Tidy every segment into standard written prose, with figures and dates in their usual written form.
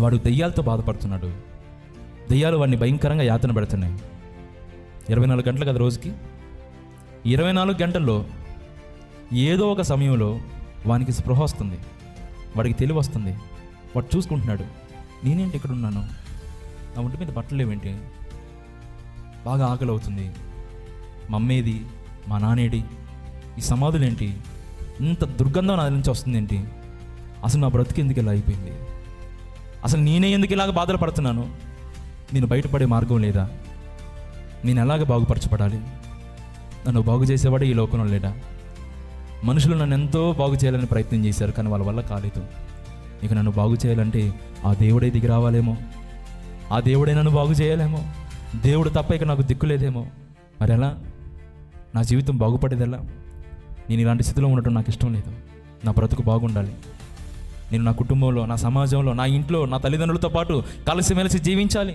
వాడు దెయ్యాలతో బాధపడుతున్నాడు. దెయ్యాలు వాడిని భయంకరంగా యాతన పెడుతున్నాయి. 24 గంటలు కదా రోజుకి. 24 గంటల్లో ఏదో ఒక సమయంలో వానికి స్పృహ వస్తుంది, వాడికి తెలివి వస్తుంది. వాడు చూసుకుంటున్నాడు, నేనేంటి ఇక్కడ ఉన్నాను, నా ఒంటి మీద బట్టలు లేవేంటి, బాగా ఆకలి అవుతుంది, మా అమ్మేది, మా నానేడి, ఈ సమాధులేంటి, ఇంత దుర్గంధం నా నుంచి వస్తుంది ఏంటి, అసలు నా బ్రతికి ఎందుకు ఇలా అయిపోయింది, అసలు నేనే ఎందుకు ఇలాగ బాధలు పడుతున్నాను, నేను బయటపడే మార్గం లేదా, నేను ఎలాగ బాగుపరచబడాలి, నన్ను బాగు చేసేవాడే ఈ లోకంలో లేడా, మనుషులు నన్ను ఎంతో బాగు చేయాలని ప్రయత్నం చేశారు కానీ వాళ్ళ వల్ల కాలేదు, ఇక నన్ను బాగు చేయాలంటే ఆ దేవుడే దిగి రావాలేమో, ఆ దేవుడే నన్ను బాగు చేయాలేమో, దేవుడు తప్ప ఇక నాకు దిక్కులేదేమో, మరి ఎలా నా జీవితం బాగుపడేది ఎలా, నేను ఇలాంటి స్థితిలో ఉండటం నాకు ఇష్టం లేదు, నా బ్రతుకు బాగుండాలి, నేను నా కుటుంబంలో, నా సమాజంలో, నా ఇంట్లో, నా తల్లిదండ్రులతో పాటు కలిసిమెలిసి జీవించాలి,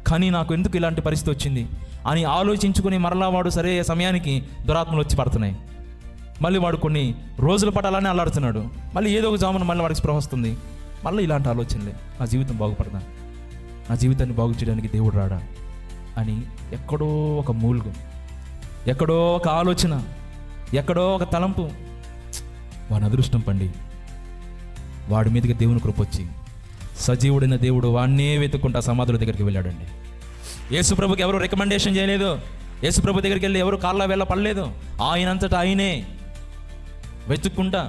కానీ నాకు ఎందుకు ఇలాంటి పరిస్థితి వచ్చింది అని ఆలోచించుకుని మరలా వాడు సరే సమయానికి దురాత్మలు వచ్చి పడుతున్నాయి. మళ్ళీ వాడు కొన్ని రోజుల పాటు అలానే అల్లాడుతున్నాడు. మళ్ళీ ఏదో ఒక జామున మళ్ళీ వాడికి స్పృహ వస్తుంది. మళ్ళీ ఇలాంటి ఆలోచనలే, నా జీవితం బాగుపడదా, నా జీవితాన్ని బాగు చేయడానికి దేవుడు రాడా అని ఎక్కడో ఒక మూలుగు, ఎక్కడో ఒక ఆలోచన, ఎక్కడో ఒక తలంపు. వాడి అదృష్టం పండి వాడి మీదకి దేవుని కృప వచ్చి సజీవుడైన దేవుడు వాడినే వెతుక్కుంటా సమాధుల దగ్గరికి వెళ్ళాడండి. యేసుప్రభుకి ఎవరు రికమెండేషన్ చేయలేదు, యేసుప్రభు దగ్గరికి వెళ్ళి ఎవరు కాళ్ళ వేళ పడలేదు, ఆయనంతటా ఆయనే వెతుక్కుంటా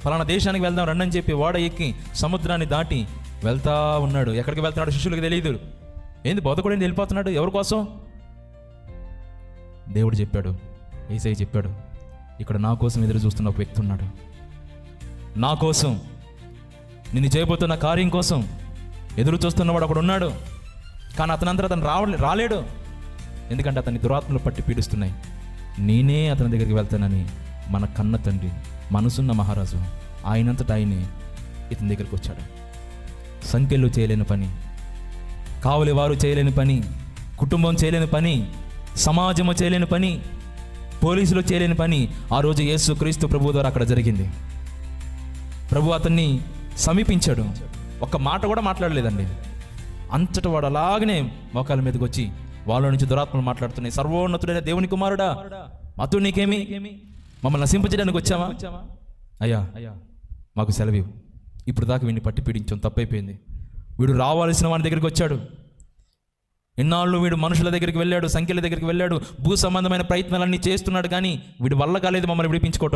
ఫలానా దేశానికి వెళ్దాం రండి అని చెప్పి ఓడ ఎక్కి సముద్రాన్ని దాటి వెళ్తా ఉన్నాడు. ఎక్కడికి వెళ్తున్నాడు శిష్యులకు తెలియదు. ఏంది బోధకుడేంటి వెళ్ళిపోతున్నాడు, ఎవరి కోసం? దేవుడు చెప్పాడు, యేసయ్య చెప్పాడు, ఇక్కడ నా కోసం ఎదురు చూస్తున్న ఒక వ్యక్తి ఉన్నాడు, నా కోసం, నిన్ను చేయబోతున్న కార్యం కోసం ఎదురు చూస్తున్నవాడు ఒకడు ఉన్నాడు. కానీ అతనంతా అతను రాలేడు, ఎందుకంటే అతన్ని దురాత్మలు పట్టి పీడిస్తున్నాయి. నేనే అతని దగ్గరికి వెళ్తానని మన కన్న తండ్రి, మనసున్న మహారాజు ఆయనంతటా ఆయనే ఇతని దగ్గరికి వచ్చాడు. సంఖ్యలు చేయలేని పని, కావలి వారు చేయలేని పని, కుటుంబం చేయలేని పని, సమాజము చేయలేని పని, పోలీసులు చేయలేని పని ఆ రోజు యేసు క్రీస్తు ప్రభు ద్వారా అక్కడ జరిగింది. ప్రభు అతన్ని సమీపించాడు, ఒక్క మాట కూడా మాట్లాడలేదండి. అంతటా వాడు అలాగనే మోకాల మీదకి వచ్చి వాళ్ళ నుంచి దురాత్మలు మాట్లాడుతున్నాయి, సర్వోన్నతుడైన దేవుని కుమారుడా, మాతో నీకేమి, మమ్మల్ని నశింపజేయడానికి వచ్చావా, అయ్యా మాకు సెలవు, ఇప్పుడు దాకా వీడిని పట్టి పీడించాం, తప్పైపోయింది, వీడు రావాల్సిన వాడి దగ్గరికి వచ్చాడు, ఎన్నాళ్ళు వీడు మనుషుల దగ్గరికి వెళ్ళాడు, సంఖ్యల దగ్గరికి వెళ్ళాడు, భూ సంబంధమైన ప్రయత్నాలన్నీ చేస్తున్నాడు, కానీ వీడి వల్ల కాలేదు మమ్మల్ని విడిపించుకోవటం.